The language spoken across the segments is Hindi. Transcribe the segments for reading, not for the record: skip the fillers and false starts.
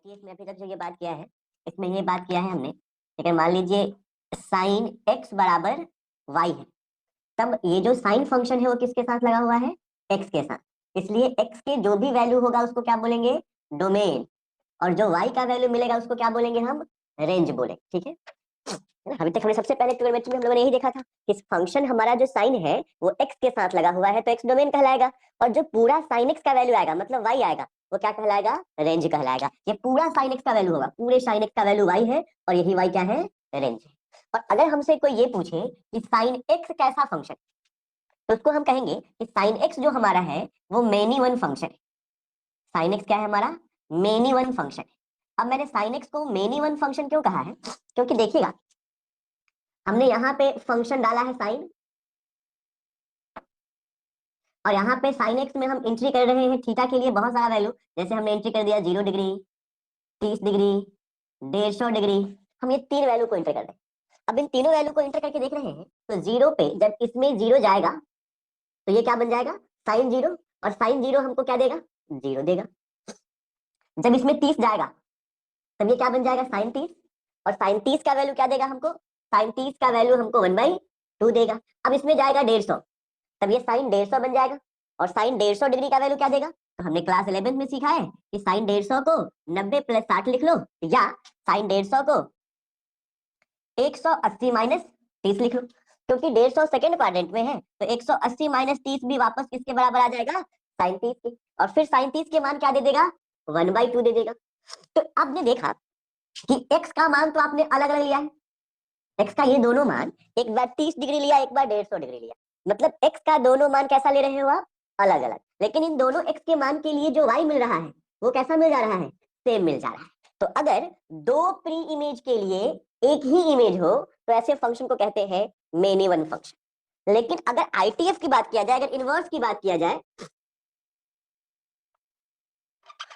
आईटीएफ में अभी तक जो ये बात किया है, इसमें ये बात किया है हमने, लेकिन मान लीजिए साइन एक्स बराबर वाई है, तब ये जो साइन फंक्शन है वो किसके साथ लगा हुआ है? एक्स के साथ। इसलिए एक्स के जो भी वैल्यू होगा उसको क्या बोलेंगे? डोमेन। और जो वाई का वैल्यू मिलेगा उसको क्या बोलेंगे हम? रेंज बोलेंगे। ठीक है ना? अभी तक हमने सबसे पहले ट्रिग्नोमेट्री में हम लोगों ने यही देखा था कि फंक्शन हमारा जो साइन है वो एक्स के साथ लगा हुआ है तो एक्स डोमेन कहलाएगा, और जो पूरा साइन एक्स का वैल्यू आएगा मतलब वाई आएगा वो क्या कहलाएगा? रेंज कहलाएगा। ये पूरा साइन एक्स का वैल्यू होगा, पूरे साइन एक्स का वैल्यू वाई है और यही वाई क्या है? रेंज है। और अगर हमसे कोई ये पूछे कि साइन एक्स कैसा फंक्शन, तो उसको हम कहेंगे कि साइन एक्स जो हमारा है वो मेनी वन फंक्शन है। साइन एक्स क्या है हमारा? मेनी वन फंक्शन है। अब मैंने साइन एक्स को मेनी वन फंक्शन क्यों कहा है? क्योंकि देखिएगा हमने यहाँ पे फंक्शन डाला है साइन, और यहाँ पे साइन एक्स में हम एंट्री कर रहे हैं थीटा के लिए बहुत सारा वैल्यू। जैसे हमने एंट्री कर दिया 0 डिग्री, 30 डिग्री, 150 डिग्री। हम ये तीन वैल्यू को एंटर कर रहे हैं। अब इन तीनों वैल्यू को एंटर करके देख रहे हैं तो जीरो पे जब इसमें जीरो जाएगा तो ये क्या बन जाएगा? Sine zero. और साइन जीरो हमको क्या देगा? जीरो देगा। जब इसमें 30 जाएगा तब ये क्या बन जाएगा? साइन 30। और साइन 30 का वैल्यू क्या देगा हमको? साइन 30 का वैल्यू हमको 1/2 देगा। अब इसमें जाएगा 150, तब ये साइन 150 बन जाएगा। और साइन 150 डिग्री का वैल्यू क्या देगा? तो हमने क्लास 11 में सीखा है कि साइन 150 को 90 + 60 लिख लो, या साइन 150 को 180 - 30 लिख लो। क्योंकि 150 सेकंड क्वाड्रेंट में है तो 180 - 30 भी वापस किसके बराबर आ जाएगा? साइन 30 के। और फिर साइन 30 के मान क्या दे देगा? 1/2 दे देगा। तो आपने देखा कि x का मान तो आपने अलग अलग लिया है। x का ये दोनों मान, एक बार 30 डिग्री लिया, एक बार 150 डिग्री लिया, मतलब x का दोनों मान कैसा ले रहे हो आप? अलग अलग। लेकिन इन दोनों x के मान के लिए जो y मिल रहा है वो कैसा मिल जा रहा है? सेम मिल जा रहा है। तो अगर दो प्री इमेज के लिए एक ही इमेज हो तो ऐसे फंक्शन को कहते हैं मेनी वन फंक्शन। लेकिन अगर आईटीएफ की बात किया जाए, अगर इनवर्स की बात किया जाए,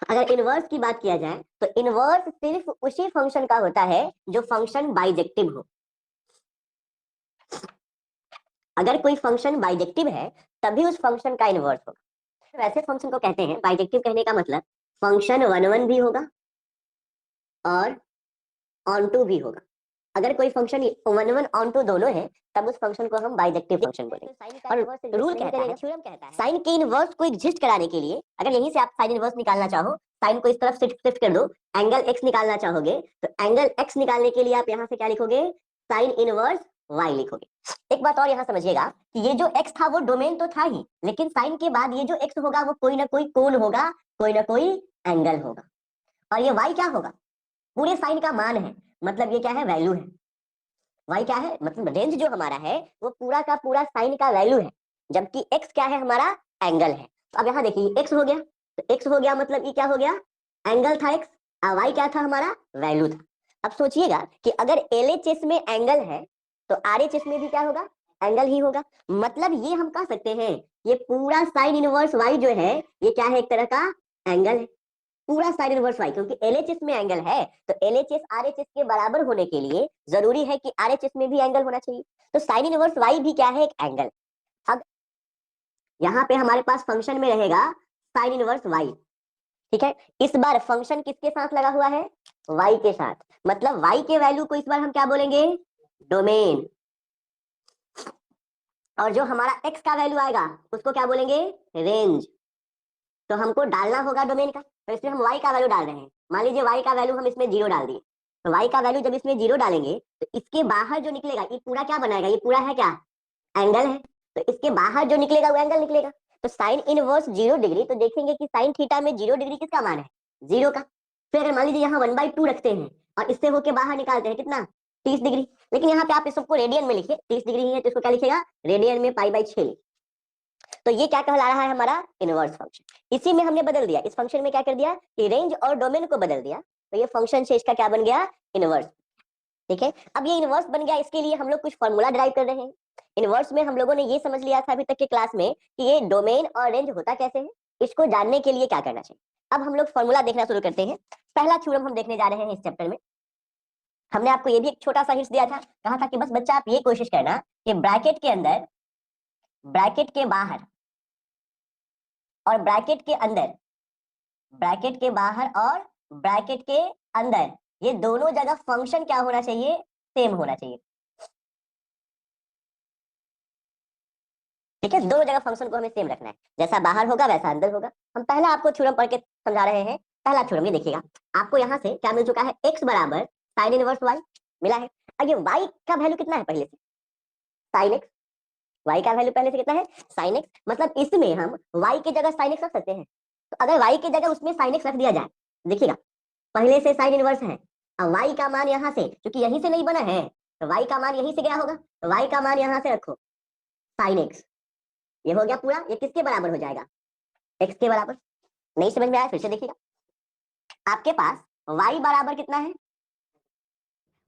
अगर इनवर्स की बात किया जाए तो इनवर्स सिर्फ उसी फंक्शन का होता है जो फंक्शन बाइजेक्टिव हो। अगर कोई फंक्शन बाइजेक्टिव है तभी उस फंक्शन का इनवर्स होगा। वैसे फंक्शन को कहते हैं बाइजेक्टिव। कहने का मतलब फंक्शन वन वन भी होगा और ऑन टू भी होगा। अगर कोई function one one onto दोनों है तब उस फंक्शन को हम बाइजेक्टिव फंक्शन बोलेंगे। और रूल कहता है, थ्योरम कहता है, साइन के इनवर्स को एग्जिस्ट कराने के लिए अगर यहीं से आप साइन इनवर्स निकालना चाहो, साइन को इस तरफ शिफ्ट कर दो, एंगल एक्स निकालना चाहोगे तो एंगल एक्स निकालने के लिए आप यहाँ से क्या लिखोगे? साइन इनवर्स वाई लिखोगे। एक बात और यहाँ समझिएगा कि ये जो एक्स था वो डोमेन तो था ही, लेकिन साइन के बाद ये जो एक्स होगा वो कोई ना कोई कोण होगा, कोई ना कोई एंगल होगा। और ये वाई क्या होगा? पूरे साइन का मान है, मतलब ये क्या है? वैल्यू है। वाई क्या है? मतलब रेंज जो हमारा है वो पूरा का पूरा साइन का वैल्यू है, जबकि एक्स क्या है? हमारा एंगल है। तो अब यहाँ देखिए एक्स हो गया, तो एक्स हो गया मतलब ये क्या हो गया? एंगल था एक्स, और वाई क्या था? हमारा वैल्यू था। अब सोचिएगा कि अगर एलएचएस में एंगल है तो आरएचएस में भी क्या होगा? एंगल ही होगा। मतलब ये हम कह सकते हैं ये पूरा साइन इनवर्स वाई जो है ये क्या है? एक तरह का एंगल है। पूरा साइन इनवर्स वाई, क्योंकि एलएचएस में एंगल है तो एलएचएस आरएचएस के बराबर होने के लिए जरूरी है कि आरएचएस में भी एंगल होना चाहिए। तो साइन इनवर्स वाई भी क्या है? एक एंगल। अब यहाँ पे हमारे पास फंक्शन में रहेगा साइन इनवर्स वाई। ठीक है, इस बार फंक्शन किसके साथ लगा हुआ है? वाई के साथ। मतलब वाई के वैल्यू को इस बार हम क्या बोलेंगे? डोमेन। और जो हमारा एक्स का वैल्यू आएगा उसको क्या बोलेंगे? रेंज। तो हमको डालना होगा डोमेन का, तो इसमें हम y का वैल्यू डाल रहे हैं। मान लीजिए y का वैल्यू हम इसमें 0 डाल दिए, तो y का वैल्यू जब इसमें 0 डालेंगे तो इसके बाहर जो निकलेगा ये पूरा क्या बनाएगा? ये पूरा है क्या? एंगल है। तो इसके बाहर जो निकलेगा वो एंगल निकलेगा। तो साइन इनवर्स 0 डिग्री, तो देखेंगे कि साइन थीटा में 0 डिग्री किसका मान है? 0 का। फिर अगर मान लीजिए यहाँ 1/2 रखते हैं और इससे होके बाहर निकालते हैं कितना? 30 डिग्री। लेकिन यहाँ पे आप इस सबको रेडियन में लिखिए, 30 डिग्री ही है तो इसको क्या लिखेगा? रेडियन में π/6। तो ये क्या कहला रहा है? हमारा इनवर्स फंक्शन। इसी में हमने बदल दिया, इस फंक्शन में क्या कर दिया कि रेंज और डोमेन को बदल दिया, तो ये फंक्शन से इसका क्या बन गया? इनवर्स। ठीक है, अब ये इनवर्स बन गया, इसके लिए हम लोग कुछ फॉर्मूला ड्राइव कर रहे हैं। इनवर्स में हम लोगों ने ये समझ लिया था अभी तक के क्लास में कि ये डोमेन और रेंज होता कैसे है। इसको जानने के लिए क्या करना चाहिए? अब हम लोग फॉर्मूला देखना शुरू करते हैं। पहला थ्योरम हम देखने जा रहे हैं इस चैप्टर में। हमने आपको ये भी एक छोटा सा हिंट दिया था, कहा था कि बस बच्चा आप ये कोशिश करना कि ब्रैकेट के अंदर, ब्रैकेट के बाहर और ब्रैकेट के अंदर, ब्रैकेट के बाहर और ब्रैकेट के अंदर, ये दोनों जगह फंक्शन क्या होना चाहिए, सेम होना चाहिए। ठीक है, दोनों जगह फंक्शन को हमें सेम रखना है, जैसा बाहर होगा वैसा अंदर होगा। हम पहला आपको थ्योरम पढ़ के समझा रहे हैं। पहला थ्योरम ये देखिएगा, आपको यहाँ से क्या मिल चुका है, x बराबर साइन इनवर्स y मिला है। अब ये y का वैल्यू कितना है पहले से, साइन x, y का वैल्यू पहले से कितना है, साइन x, मतलब इसमें हम y की जगह साइन x रख सकते हैं। तो अगर y की जगह उसमें साइन x रख दिया जाए, देखिएगा पहले से साइन इनवर्स है, अब y का मान यहाँ से, क्योंकि यहीं से नहीं बना है, तो y का मान यहीं से गया होगा, तो y का मान यहाँ से रखो साइन x, ये हो गया पूरा, ये किसके बराबर हो जाएगा, x के बराबर। नहीं समझ में आया, फिर से देखिएगा, आपके पास y बराबर कितना है,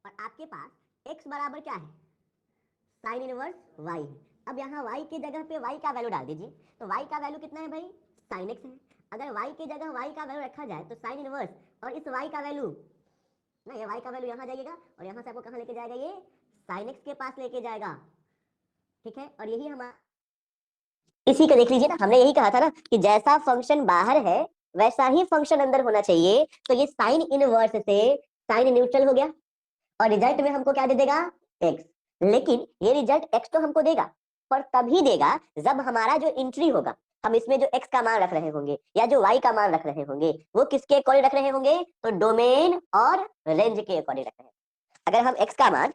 और आपके पास x बराबर क्या है, साइन इनवर्स y है। अब यहाँ y की जगह पे y का वैल्यू डाल दीजिए, तो y का वैल्यू कितना है भाई, साइन x है। अगर y की जगह y का वैल्यू रखा जाए तो साइन इनवर्स, और इस y का वैल्यू ना, ये y का वैल्यू यहाँ जाएगा, और यहाँ से आपको कहाँ लेके जाएगा, ये साइन x के पास लेके जाएगा। ठीक है, और यही हमारा, इसी को देख लीजिए ना, हमने यही कहा था ना कि जैसा फंक्शन बाहर है वैसा ही फंक्शन अंदर होना चाहिए। तो ये साइन इनवर्स से साइन न्यूट्रल हो गया, और रिजल्ट में हमको क्या दे देगा, x। लेकिन ये रिजल्ट x तो हमको देगा, पर तभी देगा जब हमारा जो एंट्री होगा, हम इसमें जो x का मान रख रहे होंगे या जो y का मान रख रहे होंगे, वो किसके अकॉर्डिंग रख रहे होंगे, तो डोमेन और रेंज के अकॉर्डिंग रख रहे हैं। अगर हम x का मान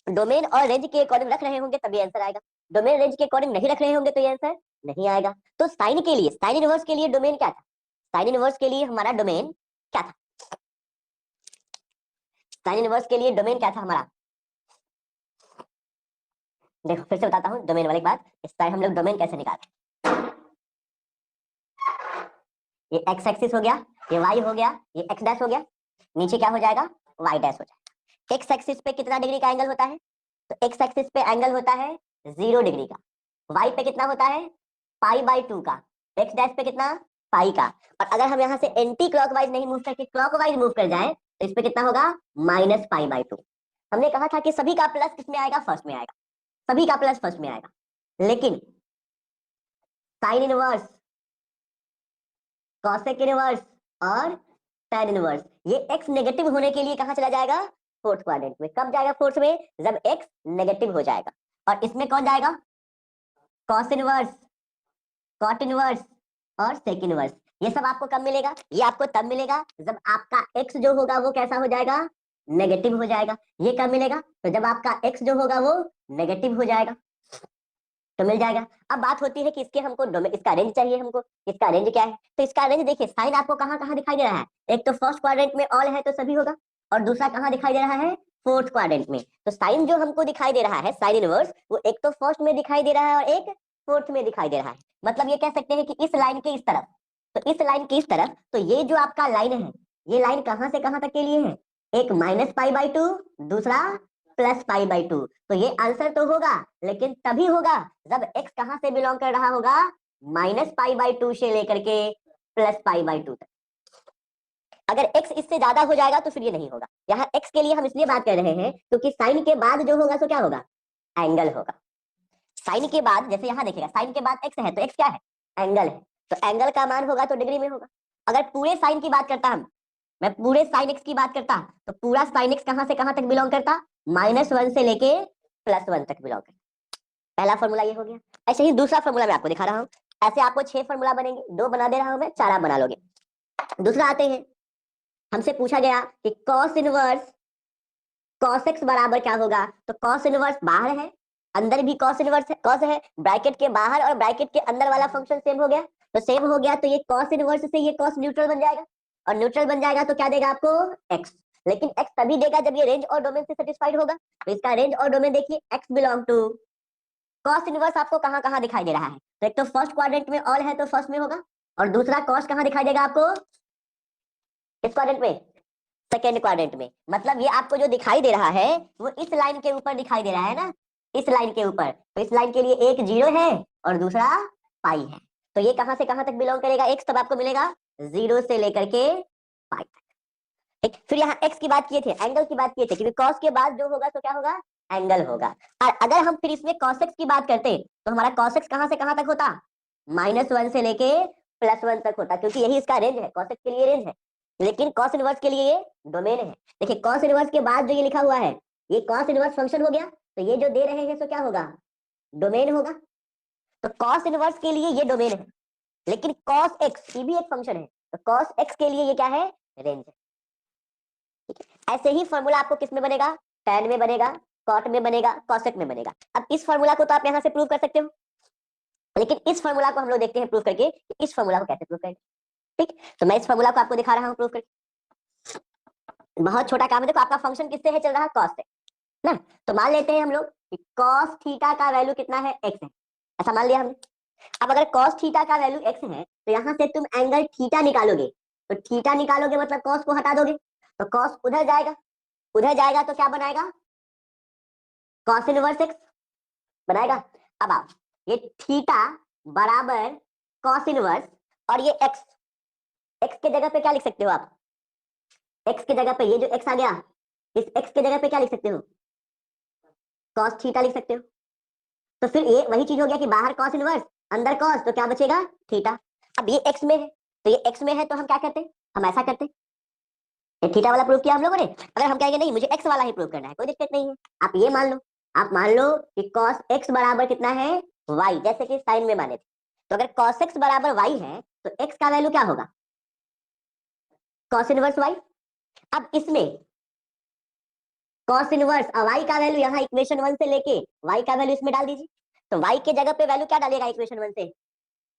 डोमेन और रेंज के अकॉर्डिंग रख रहे होंगे तभी आंसर आएगा, डोमेन रेंज के अकॉर्डिंग नहीं रख रहे होंगे तो ये आंसर नहीं आएगा। तो साइन के लिए, साइन इनवर्स के लिए डोमेन क्या था, साइन इनवर्स के लिए हमारा डोमेन क्या था, साइन इनवर्स के लिए डोमेन क्या था हमारा, देखो फिर से बताता हूँ डोमेन वाली बात। इस टाइम हम लोग डोमेन कैसे निकालते हैं, ये एक्स एक्सिस हो गया, ये वाई हो गया, ये एक्स डैश हो गया, नीचे क्या हो जाएगा, वाई डैश हो जाएगा। एक्स एक्सिस पे कितना डिग्री का एंगल होता है, तो एक्स एक्सिस पे एंगल होता है 0 डिग्री का, वाई पे कितना होता है π/2 का, एक्स डैश पे कितना, पाई का। और अगर हम यहाँ से एंटी क्लॉकवाइज नहीं मूव करके क्लॉकवाइज मूव कर जाए तो इस पे कितना होगा, -π/2। हमने कहा था कि सभी का प्लस किसमें आएगा, फर्स्ट में आएगा, सभी का प्लस फर्स्ट में आएगा। लेकिन साइन इनवर्स, कॉसेक इनवर्स और tan इनवर्स, ये x नेगेटिव होने के लिए कहां चला जाएगा, फोर्थ क्वाड्रेंट में। कब जाएगा फोर्थ में, जब x नेगेटिव हो जाएगा। और इसमें कौन जाएगा, कॉस इनवर्स, कॉट इनवर्स और सेक इनवर्स। ये सब आपको कब मिलेगा, ये आपको तब मिलेगा जब आपका x जो होगा वो कैसा हो जाएगा, नेगेटिव हो जाएगा। ये कब मिलेगा, तो जब आपका x जो होगा वो नेगेटिव हो जाएगा, तो मिल जाएगा। अब बात होती है कि इसके हमको इसका रेंज चाहिए हमको, इसका रेंज क्या है, तो इसका रेंज देखिए, साइन आपको कहाँ कहाँ दिखाई दे रहा है, एक तो फर्स्ट क्वाड्रेंट में ऑल है तो सभी होगा, और दूसरा कहाँ दिखाई दे रहा है, फोर्थ क्वाड्रेंट में। तो साइन जो हमको दिखाई दे रहा है, साइन इनवर्स, वो एक तो फर्स्ट में दिखाई दे रहा है और एक फोर्थ में दिखाई दे रहा है। मतलब ये कह सकते हैं कि इस लाइन के इस तरफ, तो इस लाइन की इस तरफ, तो ये जो आपका लाइन है, ये लाइन कहाँ से कहाँ तक के लिए है, एक -π/2, दूसरा +π/2। तो ये आंसर तो होगा, लेकिन तभी होगा जब x कहां से बिलोंग कर रहा होगा, -π/2 से लेकर के +π/2 तक। अगर x इससे ज्यादा हो जाएगा तो फिर ये नहीं होगा। यहाँ x के लिए हम इसलिए बात कर रहे हैं क्योंकि साइन के बाद जो होगा तो क्या होगा, एंगल होगा। साइन के बाद, जैसे यहाँ देखिएगा, साइन के बाद x है तो x क्या है, एंगल है, तो एंगल का मान होगा तो डिग्री में होगा। अगर पूरे साइन की बात करता हम, मैं पूरे साइन x की बात करता, तो पूरा साइन x कहां से कहां तक बिलोंग करता, -1 से लेके +1 तक बिलोंग करता। पहला फॉर्मूला ये हो गया। ऐसे ही दूसरा फॉर्मूला मैं आपको दिखा रहा हूँ, ऐसे आपको 6 फॉर्मूला बनेंगे, 2 बना दे रहा हूं मैं, 4 आप बना लोगे। दूसरा आते हैं, हमसे पूछा गया कि कॉस इनवर्स कॉस एक्स बराबर क्या होगा, तो कॉस इनवर्स बाहर है, अंदर भी कॉस इनवर्स है, कॉस है, ब्रैकेट के बाहर और ब्रैकेट के अंदर वाला फंक्शन सेम हो गया, तो सेम हो गया, तो ये कॉस इनवर्स से ये कॉस न्यूट्रल बन जाएगा, और न्यूट्रल बन जाएगा तो क्या देगा आपको, एक्स। लेकिन एक्स तभी देगा जब ये रेंज और डोमेन से सेटिस्फाइड होगा। तो इसका रेंज और डोमेन देखिए, x belong to, cos inverse आपको कहां कहां दिखाई दे रहा है, तो एक तो फर्स्ट क्वाड्रेंट में ऑल है तो फर्स्ट में होगा, और दूसरा कॉस कहां दिखाई देगा आपको, इस क्वाड्रेंट में, सेकेंड क्वाड्रेंट में। मतलब ये आपको जो दिखाई दे रहा है वो इस लाइन के ऊपर दिखाई दे रहा है ना, इस लाइन के ऊपर, तो इस लाइन के लिए एक 0 है और दूसरा पाई है, तो ये कहां से कहां तक बिलोंग करेगा, एक्स, तब आपको मिलेगा 0 से लेकर के पाई तक। ठीक, फिर यहाँ एक्स की बात किए थे, एंगल की बात किए थे, क्योंकि कॉस के बाद जो होगा तो क्या होगा, एंगल होगा। और अगर हम फिर इसमें cos x की बात करते तो हमारा cos x कहां से कहां तक होता, -1 से लेके +1 तक होता, क्योंकि यही इसका रेंज है, cos x के लिए रेंज है। लेकिन कॉस इनवर्स के लिए ये डोमेन है। देखिए कॉस इनवर्स के बाद जो ये लिखा हुआ है ये कॉस इनवर्स फंक्शन हो गया, तो ये जो दे रहे हैं सो क्या होगा, डोमेन होगा। तो कॉस इनवर्स के लिए ये डोमेन है, लेकिन कॉस एक्स ये भी एक फंक्शन है, तो कॉस एक्स के लिए ये क्या है, रेंज है। ऐसे ही फॉर्मूला आपको किस में बनेगा, टैन में बनेगा, कॉट में बनेगा, कॉसेक में बनेगा। अब इस फॉर्मूला को तो आप यहां से प्रूव कर सकते हो, लेकिन इस फॉर्मूला को हम लोग देखते हैं प्रूव करके कि इस फॉर्मूला को कैसे प्रूव करेंगे। ठीक, तो मैं इस फॉर्मूला को आपको दिखा रहा हूँ प्रूव करके। बहुत छोटा काम है, देखो आपका फंक्शन किससे है, चल रहा है कॉस से ना। तो मान लेते हैं हम लोग कि कॉस थीटा का वैल्यू कितना है, एक्स है, ऐसा मान लिया हमने। अब अगर कॉस थीटा का वैल्यू एक्स है तो यहां से तुम एंगल थीटा निकालोगे, तो थीटा निकालोगे मतलब कॉस को हटा दोगे, तो कॉस उधर जाएगा, उधर जाएगा तो क्या बनाएगा, कॉस इनवर्स एक्स बनाएगा। अब आप ये थीटा बराबर कॉस इनवर्स और ये एक्स, एक्स के जगह पे क्या लिख सकते हो आप, एक्स के जगह पे ये जो एक्स आ गया, इस एक्स के जगह पे क्या लिख सकते हो, कॉस थीटा लिख सकते हो। तो फिर ये वही चीज हो गया कि बाहर कॉस इनवर्स अंदर कॉस, तो क्या बचेगा, थीटा। अब ये एक्स में है, तो ये एक्स में है तो हम क्या करते हैं, हम ऐसा करते हैं, ये थीटा वाला प्रूव किया हम लोगों ने। अगर हम कहेंगे नहीं मुझे एक्स वाला ही प्रूव करना है, कोई दिक्कत नहीं है, आप ये मान लो, आप मान लो कि कॉस एक्स बराबर कितना है, वाई, जैसे कि साइन में माने थे। तो अगर कॉस एक्स बराबर वाई है तो एक्स का वैल्यू क्या होगा, कॉस इनवर्स वाई। अब इसमें कॉस इनवर्स वाई का वैल्यू यहाँ इक्वेशन 1 से लेके वाई का वैल्यू इसमें डाल दीजिए, तो वाई के जगह पे वैल्यू क्या डालेगा इक्वेशन 1 से,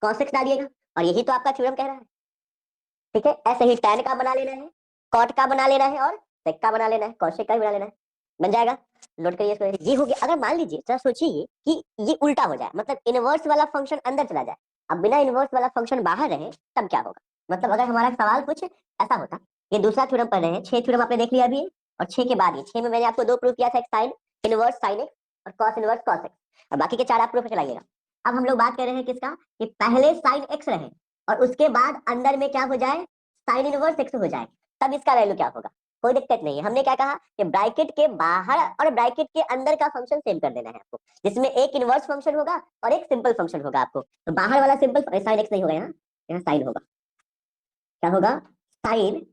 कॉस एक्स डालिएगा, और यही तो आपका थ्योरम कह रहा है। ठीक है, ऐसे ही tan का बना लेना है, कॉट का बना लेना है और सेक का बना लेना है, कॉसेक का भी बना लेना है, बन जाएगा। नोट करिए इसको, ये हो गया। अगर मान लीजिए जरा सोचिए कि ये उल्टा हो जाए, मतलब इनवर्स वाला फंक्शन अंदर चला जाए, अब बिना इनवर्स वाला फंक्शन बाहर रहे, तब क्या होगा। मतलब अगर हमारा सवाल कुछ ऐसा होता, ये दूसरा थ्योरम पढ़ रहे हैं, 6 थ्योरम आपने देख लिया अभी, और 6 के बाद ये 6 में मैंने आपको 2 प्रूफ किया था, एक साइन इनवर्स साइन एक्स और कॉस इनवर्स कॉस एक्स, और बाकी के 4 आप प्रूफ चलाइएगा। अब हम लोग बात कर रहे हैं किसका, कि पहले साइन एक्स रहे और उसके बाद अंदर में क्या हो जाए, साइन इनवर्स एक्स हो जाए, तब इसका वैल्यू क्या होगा। कोई दिक्कत नहीं है, हमने क्या कहा कि ब्रैकेट के बाहर और ब्रैकेट के अंदर का फंक्शन सेम कर देना है आपको, जिसमें एक इनवर्स फंक्शन होगा और एक सिंपल फंक्शन होगा आपको। तो बाहर वाला सिंपल साइन एक्स नहीं होगा, यहाँ साइन होगा, क्या होगा, साइन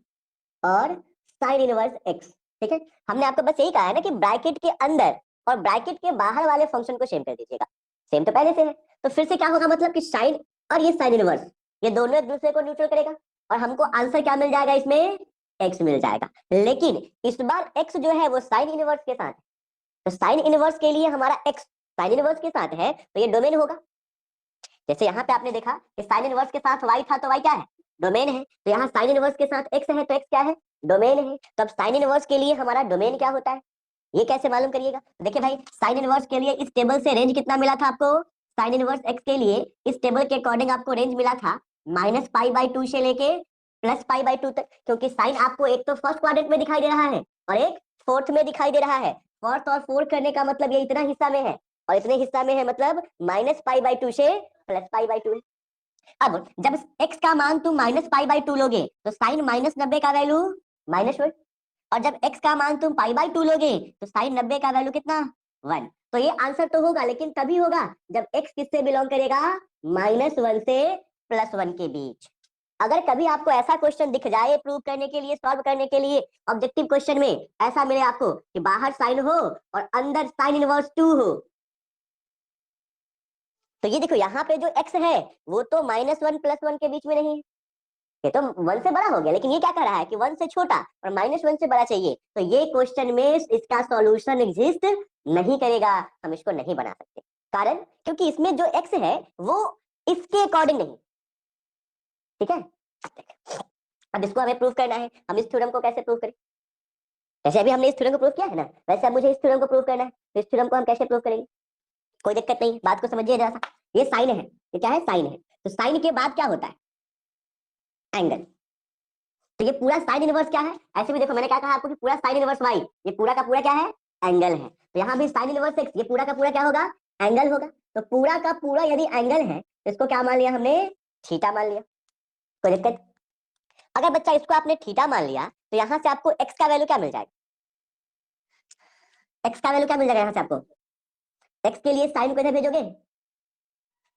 और साइन इनवर्स एक्स। ठीक है, हमने आपको बस यही कहा है ना कि ब्रैकेट के अंदर और ब्रैकेट के बाहर वाले फंक्शन को सेम कर दीजिएगा, सेम तो पहले से है, तो फिर से क्या होगा, मतलब कि साइन और ये साइन इनवर्स ये दोनों एक दूसरे को न्यूट्रल करेगा, और हमको आंसर क्या मिल जाएगा इसमें, एक्स मिल जाएगा। लेकिन इस बार एक्स जो है वो साइन इनवर्स के साथ है, तो साइन इनवर्स के लिए हमारा एक्स साइन इनवर्स के साथ है तो ये डोमेन होगा। जैसे यहाँ पे आपने देखा कि साइन इनवर्स के साथ वाई था, तो वाई क्या है, डोमेन है। तो यहाँ साइन इनवर्स के साथ एक्स है तो एक्स क्या है, डोमेन है। तो अब साइन इनवर्स के लिए हमारा डोमेन क्या होता है, ये कैसे मालूम करिएगा। देखिए भाई, साइन इनवर्स के लिए इस टेबल से रेंज कितना मिला था आपको, साइन इनवर्स एक्स के लिए इस टेबल के अकॉर्डिंग आपको रेंज मिला था -π/2 से लेके +π/2 तक, क्योंकि साइन आपको एक तो फर्स्ट क्वाड्रेंट में दिखाई दे रहा है और एक फोर्थ में दिखाई दे रहा है। फोर्थ और फोर्थ करने का मतलब ये इतना हिस्सा में है और इतने हिस्सा में है, मतलब -π/2 से +π/2 है। अब जब x का मान तुम -π/2 लोगे तो साइन -90 का वैल्यू -1, और जब x का मान तुम π/2 लोगे तो साइन 90 का वैल्यू कितना, 1। तो ये आंसर तो होगा, लेकिन तभी होगा जब x किससे बिलोंग करेगा, -1 से +1 के बीच। अगर कभी आपको ऐसा क्वेश्चन दिख जाए प्रूव करने के लिए, सॉल्व करने के लिए, ऑब्जेक्टिव क्वेश्चन में ऐसा मिले आपको कि बाहर साइन हो और अंदर साइन इनवर्स 2 हो, तो ये देखो यहाँ पे जो x है वो तो -1 +1 के बीच में नहीं है, ये तो 1 से बड़ा हो गया, लेकिन ये क्या कर रहा है कि 1 से छोटा और -1 से बड़ा चाहिए, तो ये क्वेश्चन में इसका सॉल्यूशन एग्जिस्ट नहीं करेगा, हम इसको नहीं बना सकते। कारण क्योंकि इसमें जो x है वो इसके अकॉर्डिंग नहीं। ठीक है, अब इसको हमें प्रूव करना है, हम इस थ्योरम को कैसे प्रूव करें, जैसे अभी हमने इस थ्योरम को प्रूव किया है ना, वैसे अब मुझे इस थ्योरम को प्रूव करना है, तो इस थ्योरम को हम कैसे प्रूव करेंगे। कोई दिक्कत नहीं, बात को समझिए जरा सा। ये साइन है, ये क्या है, साइन है, तो साइन के बाद क्या होता है, एंगल। तो ये पूरा साइन इनवर्स क्या है, ऐसे भी देखो मैंने क्या कहा आपको कि पूरा साइन इनवर्स वाई, ये पूरा का पूरा क्या है, एंगल है। तो यहाँ भी साइन इनवर्स एक्स, ये पूरा का पूरा क्या होगा, एंगल होगा। तो पूरा का पूरा यदि एंगल है तो इसको क्या मान लिया हमने, थीटा मान लिया। कोई दिक्कत, अगर बच्चा इसको आपने थीटा मान लिया तो यहाँ से आपको एक्स का वैल्यू क्या मिल जाएगा, एक्स का वैल्यू क्या मिल जाएगा यहाँ से आपको, एक्स के लिए साइन को इधर भेजोगे,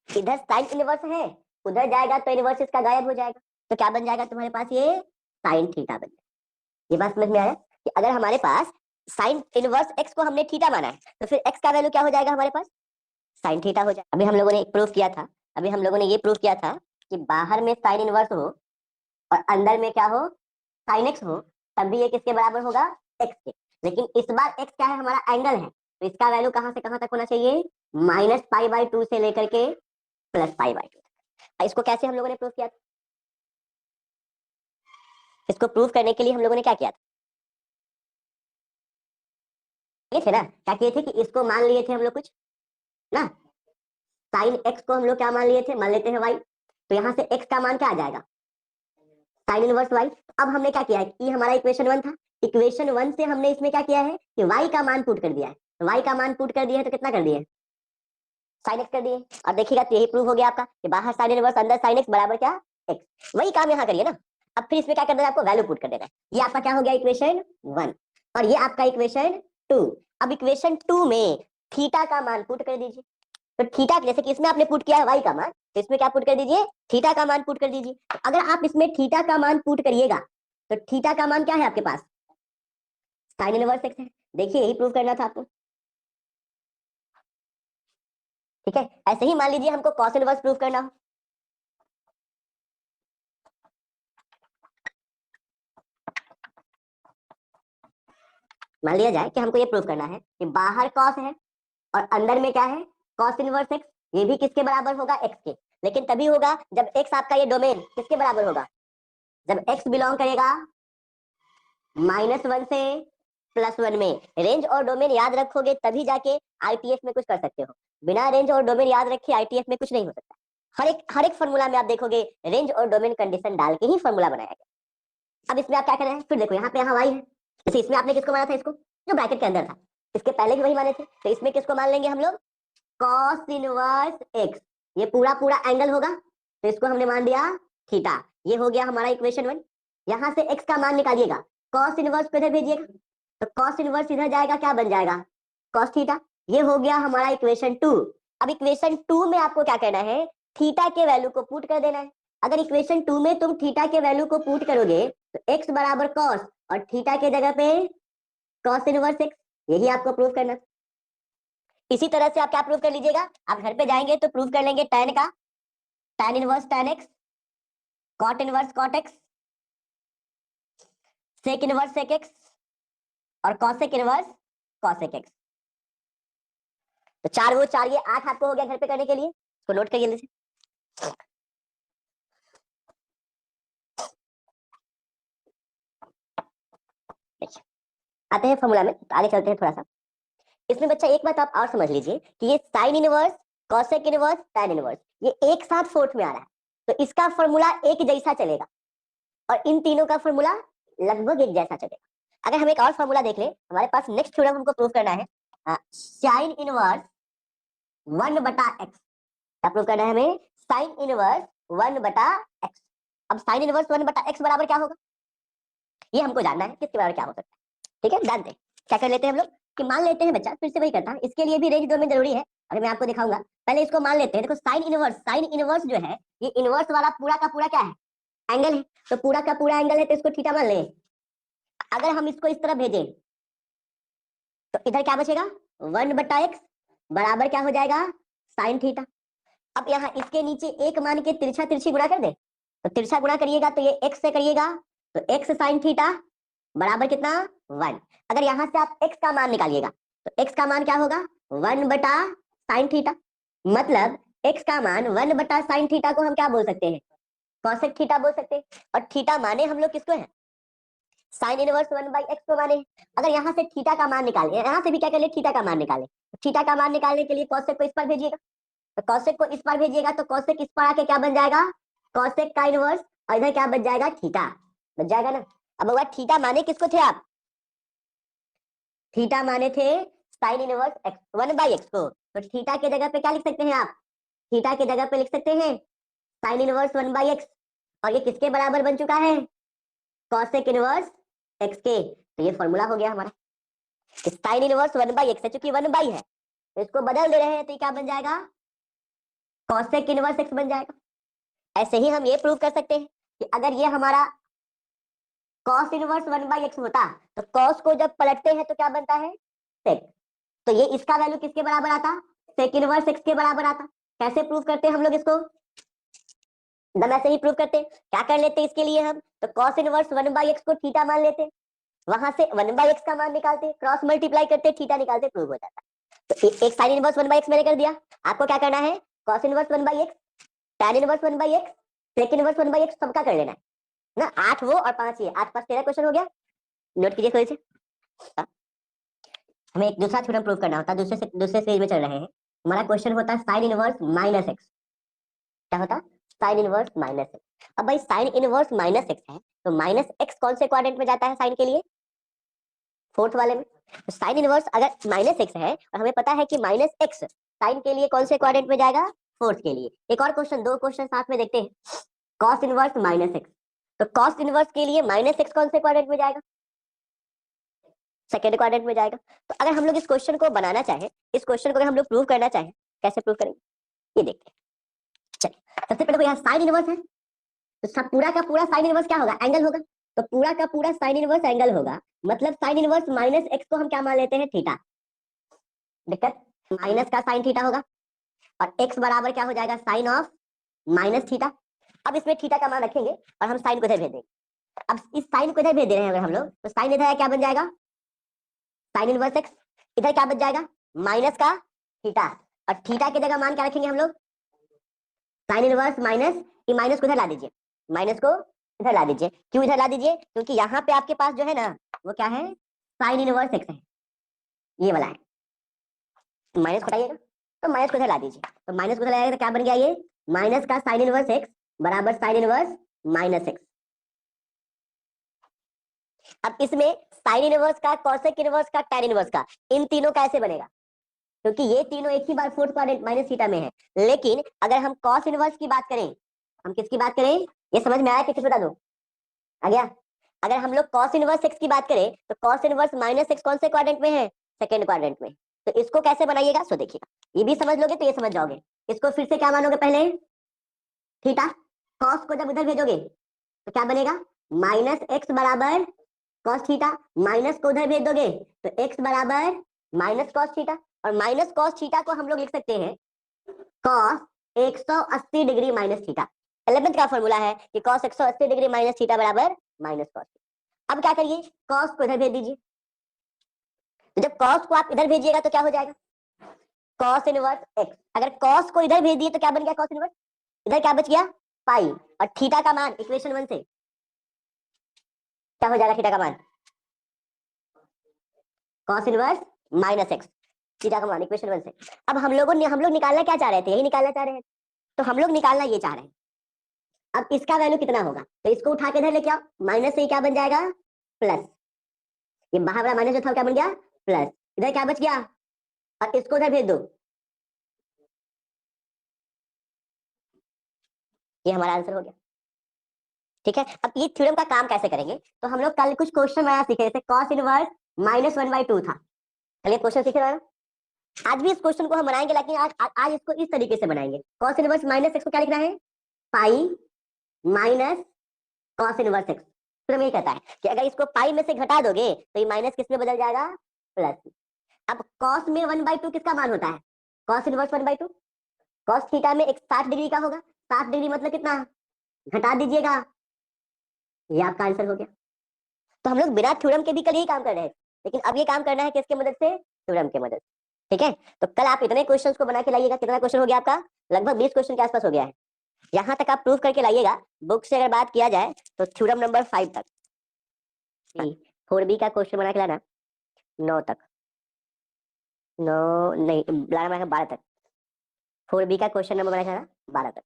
इधर साइन इनवर्स है, उधर जाएगा तो इनवर्स इसका गायब हो जाएगा, तो क्या बन जाएगा तुम्हारे पास, ये साइन थीटा बन जाएगा। ये बात समझ में आया कि अगर हमारे पास साइन इनवर्स एक्स को हमने थीटा माना है तो फिर एक्स का वैल्यू क्या हो जाएगा हमारे पास, साइन थीटा हो जाएगा। अभी हम लोगों ने एक प्रूफ किया था, अभी हम लोगों ने ये प्रूफ किया था कि बाहर में साइन इनवर्स हो और अंदर में क्या हो, साइन एक्स हो, तब भी ये किसके बराबर होगा, एक्स के। लेकिन इस बार एक्स क्या है, हमारा एंगल है, तो इसका वैल्यू कहां से कहां तक होना चाहिए, -π/2 से लेकर के +π/2। इसको कैसे हम लोगों ने प्रूव किया था, इसको प्रूव करने के लिए हम लोगों ने क्या किया था, ये थे ना, क्या किए थे कि इसको मान लिए थे हम लोग कुछ ना, साइन एक्स को हम लोग क्या मान लिए थे, मान लेते हैं वाई, तो यहाँ से एक्स का मान क्या आ जाएगा, साइन इनवर्स वाई। अब हमने क्या किया है, ये हमारा इक्वेशन 1 था, इक्वेशन 1 से हमने इसमें क्या किया है कि वाई का मान पुट कर दिया है, तो वाई का मान पुट कर दिया है तो कितना कर दिए, साइन एक्स कर दिए। और देखिएगा तो यही प्रूव हो गया आपका कि बाहर साइन इनवर्स अंदर साइन एक्स बराबर क्या, एक्स। वही काम यहाँ करिए ना। अब फिर इसमें क्या करना है, आपको वैल्यू पुट कर देना है। ये आपका क्या हो गया, इक्वेशन 1, और ये आपका इक्वेशन 2। अब इक्वेशन 2 में थीटा का मान पुट कर दीजिए, तो थीटा जैसे कि इसमें आपने पुट किया है वाई का मान, तो इसमें क्या पुट कर दीजिए, थीटा का मान पुट कर दीजिए। तो अगर आप इसमें थीटा का मान पुट करिएगा तो थीटा का मान क्या है आपके पास, साइन इनवर्स एक्स है। देखिए यही प्रूव करना था आपको, ठीक है। ऐसे ही मान लीजिए हमको कॉस इनवर्स प्रूव करना हो, मान लिया जाए कि हमको ये प्रूव करना है कि बाहर कॉस है और अंदर में क्या है, कॉस इनवर्स एक्स, ये भी किसके बराबर होगा, एक्स के। लेकिन तभी होगा जब एक्स आपका ये डोमेन किसके बराबर होगा, जब एक्स बिलोंग करेगा -1 से +1 में। रेंज और डोमेन याद रखोगे तभी जाके आईटीएफ में कुछ कर सकते हो, बिना रेंज और डोमेन याद रखे आईटीएफ में कुछ नहीं हो सकता। हर एक फॉर्मूला में आप देखोगे रेंज और डोमेन कंडीशन डाल के ही फॉर्मूला बनाया गया। अब इसमें आप क्या कर रहे हैं, फिर देखो यहाँ पे यहाँ वाई है, जैसे इसमें आपने किसको माना था, इसको जो ब्रैकेट के अंदर था, इसके पहले भी वही माने थे, तो इसमें किसको मान लेंगे हम लोग, कॉस इनवर्स एक्स। ये पूरा पूरा एंगल होगा तो इसको हमने मान दिया थीटा। ये हो गया हमारा इक्वेशन 1। यहां से एक्स का मान निकालिएगा, कॉस इनवर्स को इधर भेजिएगा, तो कॉस इनवर्स इधर जाएगा, क्या बन जाएगा, कॉस थीटा। ये हो गया हमारा इक्वेशन 2। अब इक्वेशन 2 में आपको क्या करना है, थीटा के वैल्यू को पुट कर देना है। अगर इक्वेशन 2 में तुम थीटा के वैल्यू को पुट करोगे तो एक्स बराबर कॉस और थीटा के जगह पे कॉस इनवर्स एक्स, यही आपको प्रूव करना था। इसी तरह से आप क्या प्रूव कर लीजिएगा, आप घर पे जाएंगे तो प्रूव कर लेंगे tan का, tan inverse tan x, cot inverse cot x, sec inverse sec x और cosec इनवर्स cosec x। तो 4 वो 4 ये 8 आपको हो गया घर पे करने के लिए, इसको नोट करिए जल्दी से। देखिए आते हैं फॉर्मूला में, तो आगे चलते हैं थोड़ा सा। इसमें बच्चा एक बात आप और समझ लीजिए कि ये sine inverse, cosec inverse, tan inverse ये एक साथ फोर्थ में आ रहा है, तो इसका फॉर्मूला एक जैसा चलेगा और इन तीनों का फॉर्मूला लगभग एक जैसा चलेगा। अगर हम एक और फॉर्मूला देख ले, हमारे पास नेक्स्ट थ्योरम हमको प्रूव करना है, साइन इनवर्स 1/x। क्या प्रूव करना है हमें, साइन इनवर्स 1/x। अब साइन इनवर्स 1/x बराबर क्या होगा, ये हमको जानना है, किसके बराबर क्या हो सकता है। ठीक है, जानते हैं क्या कर लेते हैं हम लोग कि मान लेते हैं बच्चा, फिर से वही करता है, इसके लिए भी रेंज डोमेन जरूरी है, अगर मैं आपको दिखाऊंगा। पहले इसको मान लेते हैं, देखो साइन इनवर्स जो है, ये इनवर्स वाला पूरा का पूरा क्या है, एंगल है, तो पूरा का पूरा एंगल है तो इसको थीटा मान ले। अगर हम इसको इस तरह भेजें तो इधर क्या बचेगा, 1/x बराबर क्या हो जाएगा, साइन थीटा। अब यहाँ इसके नीचे एक मान के तिरछा तिरछी गुणा कर दे, तो तिरछा गुणा करिएगा तो ये x से करिएगा तो x साइन थीटा बराबर कितना, 1। अगर यहाँ से आप x का मान निकालिएगा तो x का मान क्या होगा, 1/साइन थीटा। मतलब x का मान 1/साइन थीटा को हम क्या बोल सकते हैं, कॉसेक थीटा बोल सकते हैं। और थीटा माने हम लोग किसको है, साइन इनवर्स 1/x को माने। अगर यहाँ से थीटा का मान निकाले, यहाँ से भी क्या कर ले, थीटा का मान निकाले, थीटा का मान निकालने के लिए कॉसेक को इस पर भेजिएगा, तो कॉसेक को इस पर भेजिएगा तो कॉसेक इस पर आके क्या बन जाएगा, कॉसेक का इनवर्स, और इधर क्या बच जाएगा, थीटा बच जाएगा ना। अब अगर थीटा माने किसको थे आप, थीटा माने थे साइन इनवर्स एक्स 1/x को, तो थीटा के जगह पे क्या लिख सकते हैं आप, थीटा के जगह पे लिख सकते हैं साइन इनवर्स 1/x, और ये किसके बराबर बन चुका है, कॉसेक इनवर्स एक्स के। तो ये फॉर्मूला हो गया हमारा, साइन इनवर्स 1/x है, चूंकि 1 है तो इसको बदल दे रहे हैं, तो ये क्या बन जाएगा, कॉसेक इनवर्स एक्स बन जाएगा। ऐसे ही हम ये प्रूव कर सकते हैं कि अगर ये हमारा कॉस इनवर्स 1/x होता तो कॉस को जब पलटते हैं तो क्या बनता है, सेक। तो ये इसका वैल्यू किसके बराबर आता, सेक इनवर्स x के बराबर आता। कैसे प्रूव करते हैं हम लोग इसको, एकदम ऐसे ही प्रूव करते हैं। क्या कर लेते हैं इसके लिए हम, तो कॉस इनवर्स 1/x को थीटा मान लेते, वहां से 1/x का मान निकालते, क्रॉस मल्टीप्लाई करते, थीटा निकालते, प्रूव हो जाता। तो एक साइन इनवर्स 1/x मैंने कर दिया। आपको क्या करना है, cos inverse 1/x, tan inverse 1/x, sec inverse 1/x सबका कर लेना है ना। 8 वो और 5 ये, 8 5 13 क्वेश्चन हो गया। नोट कीजिए थोड़े से। हमें एक दूसरा थ्योरम प्रूव करना होता है, दूसरे स्टेज में चल रहे हैं। हमारा क्वेश्चन होता है साइन इनवर्स माइनस एक्स। क्या होता, साइन इनवर्स माइनस एक्स। अब भाई साइन इनवर्स माइनस एक्स है तो माइनस एक्स कौन से क्वाड्रेंट में जाता है साइन के लिए, फोर्थ वाले में। तो साइन इनवर्स अगर माइनस एक्स है और हमें पता है कि माइनस एक्स साइन के लिए कौन से क्वाड्रेंट में जाएगा, फोर्थ के लिए। एक और क्वेश्चन, दो क्वेश्चन साथ में देखते हैं। कॉस इनवर्स माइनस एक्स, तो कॉस इनवर्स के लिए माइनस एक्स कौन से क्वाड्रेंट में जाएगा, सेकेंड क्वाड्रेंट में जाएगा। तो अगर हम लोग इस क्वेश्चन को बनाना चाहें, इस क्वेश्चन को अगर हम लोग प्रूव करना चाहें, कैसे प्रूव करेंगे ये देखते हैं। चलिए सबसे पहले तो यहाँ साइन इनवर्स है, तो सब पूरा का पूरा साइन इनवर्स क्या होगा, एंगल होगा। तो पूरा का पूरा साइन इनवर्स एंगल होगा, मतलब साइन इनवर्स माइनस एक्स को हम क्या मान लेते हैं, थीटा। दिक्कत, माइनस का साइन थीटा होगा और एक्स बराबर क्या हो जाएगा, साइन ऑफ माइनस थीटा। अब इसमें थीटा का मान रखेंगे और हम साइन को इधर भेज देंगे। अब इस साइन को इधर भेज दे रहे हैं अगर हम लोग, तो साइन इधर क्या बन जाएगा, साइन इनवर्स एक्स, इधर क्या बच जाएगा, माइनस का थीटा। और थीटा की जगह मान क्या रखेंगे हम लोग, साइन इनवर्स माइनस, ये माइनस को इधर ला दीजिए, माइनस को इधर ला दीजिए। क्यों इधर ला दीजिए, क्योंकि यहाँ पे आपके पास जो है ना वो क्या है, साइन इनवर्स एक्स है, ये वाला है। तो माइनस घटाइएगा तो माइनस को इधर ला दीजिए, तो माइनस को इधर लाएगा तो क्या बन गया, ये माइनस का साइन इनवर्स एक्स बराबर साइन इनवर्स माइनस एक्स। अब इसमें साइन इनवर्स का, कॉसेक इनवर्स का, टैन इनवर्स का, इन तीनों का ऐसे बनेगा, क्योंकि ये तीनों एक ही बार फोर्थ क्वाड्रेंट माइनस थीटा में है। लेकिन अगर हम कॉस इनवर्स की बात करें, हम किसकी बात करें, ये समझ में आया कि किस बता दो, आ गया। अगर हम लोग कॉस इनवर्स एक्स की बात करें तो कॉस इनवर्स माइनस एक्स कौन से क्वाड्रेंट में है, सेकंड क्वाड्रेंट में। तो इसको कैसे बनाइएगा, सो देखिएगा, ये भी समझ लोगे तो ये समझ जाओगे। इसको फिर से क्या मानोगे, पहले थीटा, कॉस को जब उधर भेजोगे तो क्या बनेगा, माइनस एक्स बराबर कॉस थीटा, माइनस को उधर भेज दोगे तो एक्स बराबर माइनस कॉस थीटा। और माइनस कॉस थीटा को हम लोग लिख सकते हैं cos 180 degree minus theta. 11th का फॉर्मूला है कि कॉस 180 डिग्री माइनस थीटा बराबर माइनस कॉस। अब क्या करिए, कॉस को इधर भेज दीजिए। तो जब कॉस को आप इधर भेजिएगा तो क्या हो जाएगा, कॉस इनवर्स एक्स। अगर कॉस को इधर भेज दिए तो क्या बन गया, कॉस इनवर्स, इधर क्या बच गया, पाई। और थीटा का मान इक्वेशन 1 से क्या हो जाएगा, थीटा का मान cos inverse minus x, theta का मान इक्वेशन 1 से। अब हम लोग निकालना क्या चाह रहे थे, यही निकालना चाह रहे हैं। तो हम लोग निकालना ये चाह रहे हैं। अब इसका वैल्यू कितना होगा, तो इसको उठा के इधर लेके आओ, माइनस से ही क्या बन जाएगा, प्लस। ये बाहर वाला माइनस जो था क्या बन गया, प्लस। इधर क्या बच गया, और इसको उधर भेज दो, ये हमारा आंसर हो गया। ठीक है, अब ये थ्योरम का काम कैसे करेंगे, तो हम लोग कल कुछ क्वेश्चन बनाना सीखे, जैसे कॉस इनवर्स -1/2 था, कल ये क्वेश्चन सीखे ना। आज भी इस क्वेश्चन को हम बनाएंगे, लेकिन आज इसको इस तरीके से बनाएंगे। कॉस इनवर्स माइनस एक्स को क्या लिखना है, pi minus cos inverse x. फिर ये कहता है कि अगर इसको पाई में से घटा दोगे तो ये माइनस किस में बदल जाएगा, प्लस। अब कॉस में 1/2 किसका मान होता है, कॉस इनवर्स 1/2। कॉस थीटा में एक 60 डिग्री का होगा, 60 डिग्री मतलब कितना, घटा दीजिएगा, ये आपका आंसर हो गया। तो हम लोग बिना थ्योरम के भी कल यही काम कर रहे हैं, लेकिन अब ये काम करना है किसके मदद से, थ्योरम के मदद से। ठीक है, तो कल आप इतने क्वेश्चंस को बना के लाइएगा। कितना क्वेश्चन हो गया आपका, लगभग 20 क्वेश्चन के आसपास हो गया है। यहाँ तक आप प्रूफ करके लाइएगा। बुक से अगर बात किया जाए तो थ्योरम नंबर 5 तक, 4B का क्वेश्चन बना के लाना, 9 तक, 9 नहीं लाना, 12 तक। 4B का क्वेश्चन नंबर बना के लाना 12 तक।